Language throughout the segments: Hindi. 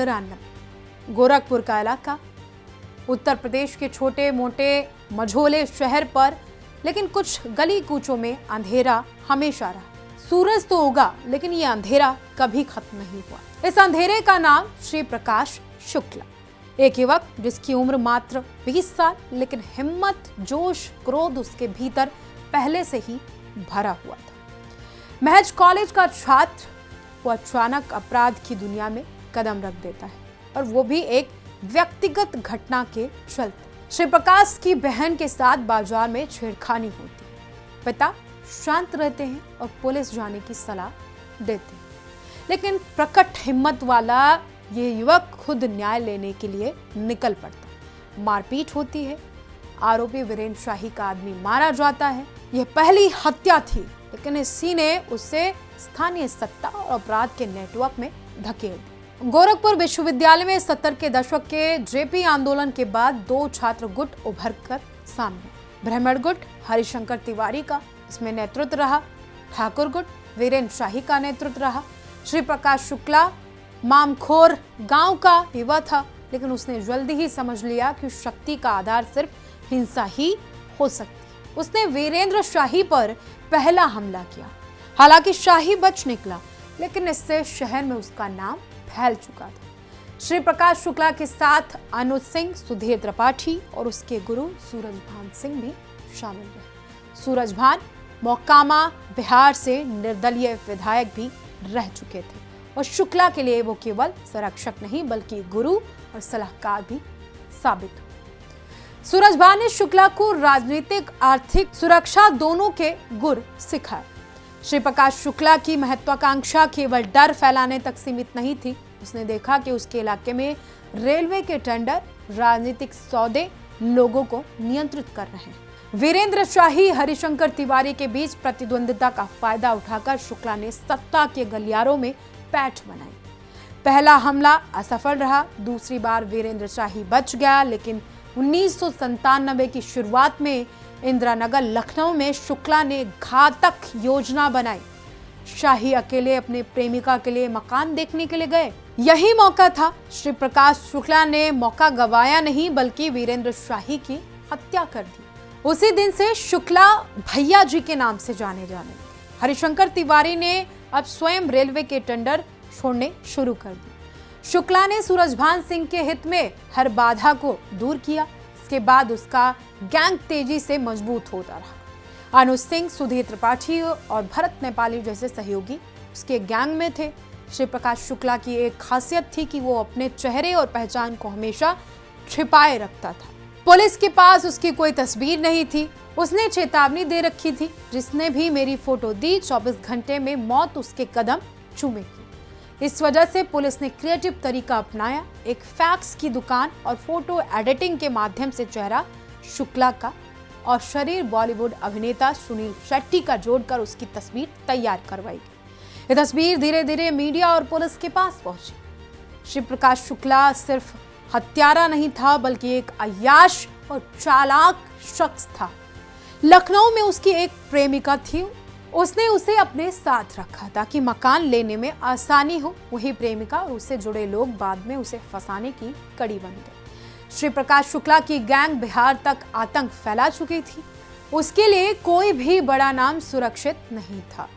1993 गोरखपुर का इलाका, उत्तर प्रदेश के छोटे मोटे मझोले शहर पर, लेकिन कुछ गली कूचों में अंधेरा हमेशा रहा। सूरज तो उगा, लेकिन ये अंधेरा कभी खत्म नहीं हुआ। इस अंधेरे का नाम श्री प्रकाश शुक्ला, एक युवक जिसकी उम्र मात्र 20 साल, लेकिन हिम्मत, जोश, क्रोध उसके भीतर पहले से ही भरा हुआ था। महज कॉलेज का छात्र वो अचानक अपराध की दुनिया में कदम रख देता है, और वो भी एक व्यक्तिगत घटना के चलते। श्री प्रकाश की बहन के साथ बाजार में छेड़खानी होती है। पिता शांत रहते हैं और पुलिस जाने की सलाह देते हैं, लेकिन प्रकट हिम्मत वाला ये युवक खुद न्याय लेने के लिए निकल पड़ता है। मारपीट होती है, आरोपी वीरेंद्र शाही का आदमी मारा जाता है। यह पहली हत्या थी, लेकिन इसी ने उसे स्थानीय सत्ता और अपराध के नेटवर्क में धकेल दिया। गोरखपुर विश्वविद्यालय में 70 के दशक के जेपी आंदोलन के बाद 2 छात्र गुट उभर कर सामने। ब्राह्मण गुट हरिशंकर तिवारी का, इसमें नेतृत्व रहा। ठाकुर गुट वीरेंद्र शाही का नेतृत्व रहा। श्री प्रकाश शुक्ला मामखोर गांव का युवा था, लेकिन उसने जल्दी ही समझ लिया कि शक्ति का आधार सिर्फ हिंसा ही हो सकती है। उसने वीरेंद्र शाही पर पहला हमला किया। हालांकि शाही बच निकला, लेकिन इससे शहर में उसका नाम फैल चुका था। श्री प्रकाश शुक्ला के साथ अनुज सिंह, सुधीर त्रिपाठी और उसके गुरु सूरजभान सिंह भी शामिल रहे। सूरजभान मोकामा बिहार से निर्दलीय विधायक भी रह चुके थे, और शुक्ला के लिए वो केवल संरक्षक नहीं बल्कि गुरु और सलाहकार भी साबित हुए। सूरजभान ने शुक्ला को राजनीतिक, आर्थिक सुरक्षा दोनों के गुर सिखाए। श्री प्रकाश शुक्ला की महत्वाकांक्षा केवल डर फैलाने तक सीमित नहीं थी। उसने देखा कि उसके इलाके में रेलवे के टेंडर, राजनीतिक सौदे लोगों को नियंत्रित कर रहे हैं। वीरेंद्र शाही, हरिशंकर तिवारी के बीच प्रतिद्वंदिता का फायदा उठाकर शुक्ला ने सत्ता के गलियारों में पैठ बनाई। पहला हमला असफल रहा। दूसरी बार वीरेंद्र शाही बच गया, लेकिन 1997 की शुरुआत में इंदिरानगर लखनऊ में शुक्ला ने घातक योजना बनाई। शाही अकेले अपने प्रेमिका के लिए मकान देखने के लिए गए। यही मौका था। श्री प्रकाश शुक्ला ने मौका गवाया नहीं, बल्कि वीरेंद्र शाही की हत्या कर दी। उसी दिन से शुक्ला भैया जी के नाम से जाने लगे। हरिशंकर तिवारी ने अब स्वयं रेलवे के टेंडर छोड़ने शुरू कर दिए। शुक्ला ने सूरजभान सिंह के हित में हर बाधा को दूर किया। इसके बाद उसका गैंग तेजी से मजबूत होता रहा। अनुज सिंह, सुधीर त्रिपाठी और भरत नेपाली जैसे सहयोगी उसके गैंग में थे। श्री प्रकाश शुक्ला की एक खासियत थी कि वो अपने चेहरे और पहचान को हमेशा छिपाए रखता था। पुलिस के पास उसकी कोई तस्वीर नहीं थी। उसने चेतावनी दे रखी थी, जिसने भी मेरी फोटो दी 24 घंटे में मौत उसके कदम चूमेगी। इस वजह से पुलिस ने क्रिएटिव तरीका अपनाया। एक फैक्स की दुकान और फोटो एडिटिंग के माध्यम से चेहरा शुक्ला का और शरीर बॉलीवुड अभिनेता सुनील शेट्टी का जोड़कर उसकी तस्वीर तैयार करवाई गई। ये तस्वीर धीरे धीरे मीडिया और पुलिस के पास पहुंची। श्री प्रकाश शुक्ला सिर्फ हत्यारा नहीं था, बल्कि एक अय्याश और चालाक शख्स था। लखनऊ में उसकी एक प्रेमिका थी। उसने उसे अपने साथ रखा ताकि मकान लेने में आसानी हो। वही प्रेमिका और उससे जुड़े लोग बाद में उसे फंसाने की कड़ी बन गए। श्री प्रकाश शुक्ला की गैंग बिहार तक आतंक फैला चुकी थी। उसके लिए कोई भी बड़ा नाम सुरक्षित नहीं था।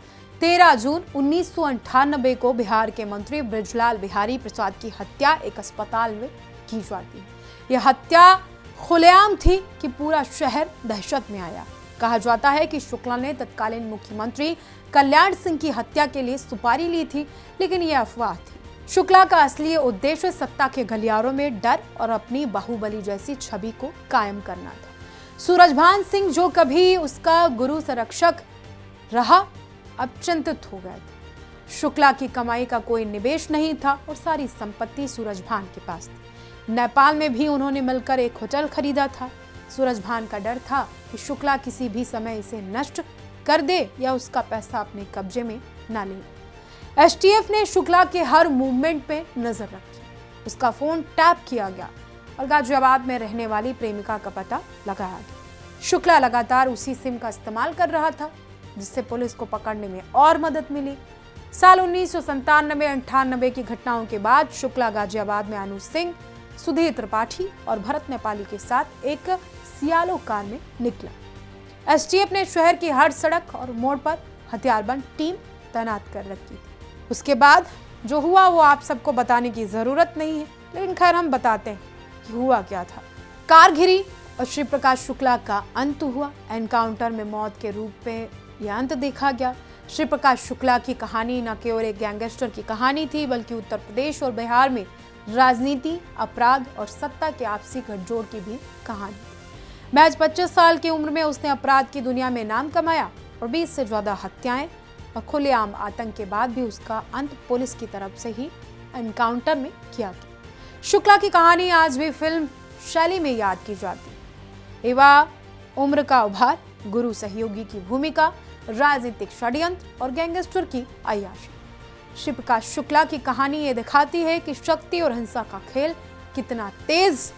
13 जून 1998 को बिहार के मंत्री बृजलाल बिहारी प्रसाद की हत्या एक अस्पताल में की जाती है। यह हत्या खुलेआम थी कि पूरा शहर दहशत में आया। कहा जाता है कि शुक्ला ने तत्कालीन मुख्यमंत्री कल्याण सिंह की हत्या के लिए सुपारी ली थी, लेकिन यह अफवाह थी। शुक्ला का असली उद्देश्य सत्ता के गलियारों में डर और अपनी बाहुबली जैसी छवि को कायम करना था। सूरजभान सिंह, जो कभी उसका गुरु संरक्षक रहा, अब चिंतित हो गए थे। शुक्ला की कमाई का कोई निवेश नहीं था और सारी संपत्ति सूरजभान के पास थी। नेपाल में भी उन्होंने मिलकर एक होटल खरीदा था। सूरजभान का डर था कि शुक्ला किसी भी समय इसे नष्ट कर दे या उसका पैसा अपने कब्जे में न ले। एसटीएफ ने शुक्ला के हर मूवमेंट पे नजर रखी। उसका फोन टैप किया गया और गाजियाबाद में रहने वाली प्रेमिका का पता लगाया गया। शुक्ला लगातार उसी सिम का इस्तेमाल कर रहा था, जिससे पुलिस को पकड़ने में और मदद मिली। साल 1997-98 की घटनाओं के बाद शुक्ला गाजियाबाद में अनुज सिंह, सुधीर त्रिपाठी और भरत नेपाली के साथ एक सियालो कार में निकला। एसटीएफ ने शहर की हर सड़क और मोड़ पर हथियारबंद टीम तैनात कर रखी थी। उसके बाद जो हुआ वो आप सबको बताने की जरूरत नहीं है, लेकिन खैर हम बताते हैं कि हुआ क्या था। कार घिरी और श्री प्रकाश शुक्ला का अंत हुआ। एनकाउंटर में मौत के रूप में यह अंत देखा गया। श्री प्रकाश शुक्ला की कहानी न केवल एक गैंगस्टर की कहानी थी, बल्कि उत्तर प्रदेश और बिहार में राजनीति, अपराध और सत्ता के आपसी गठजोड़ की भी कहानी थी। महज 25 साल की उम्र में उसने अपराध की दुनिया में नाम कमाया और 20 से ज्यादा हत्याएं और खुलेआम आतंक के बाद भी उसका अंत पुलिस की तरफ से ही एनकाउंटर में किया गया। शुक्ला की कहानी आज भी फिल्म शैली में याद की जाती है। युवा उम्र का उभार, गुरु सहयोगी की भूमिका, राजनीतिक षड्यंत्र और गैंगस्टर की अय्याशी। श्री प्रकाश शुक्ला की कहानी ये दिखाती है कि शक्ति और हिंसा का खेल कितना तेज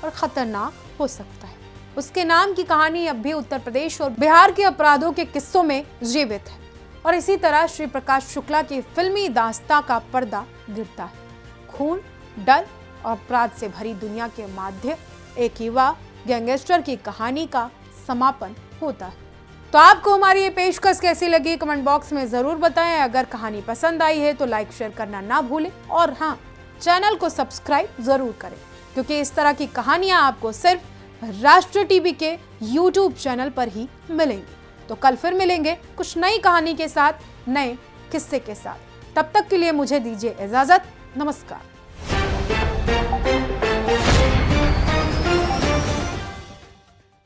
और खतरनाक हो सकता है। उसके नाम की कहानी अब भी उत्तर प्रदेश और बिहार के अपराधों के किस्सों में जीवित है और इसी तरह श्री प्रकाश शुक्ला की फिल्मी दास्तां का पर्दा गिरता है। खून, डर और अपराध से भरी दुनिया के माध्य एक युवा गैंगस्टर की कहानी का समापन होता है। तो आपको हमारी ये पेशकश कैसी लगी कमेंट बॉक्स में जरूर बताएं। अगर कहानी पसंद आई है तो लाइक शेयर करना ना भूलें और हाँ, चैनल को सब्सक्राइब जरूर करें, क्योंकि इस तरह की कहानियां आपको सिर्फ राष्ट्र टीवी के यूट्यूब चैनल पर ही मिलेंगी। तो कल फिर मिलेंगे कुछ नई कहानी के साथ, नए किस्से के साथ। तब तक के लिए मुझे दीजिए इजाजत। नमस्कार।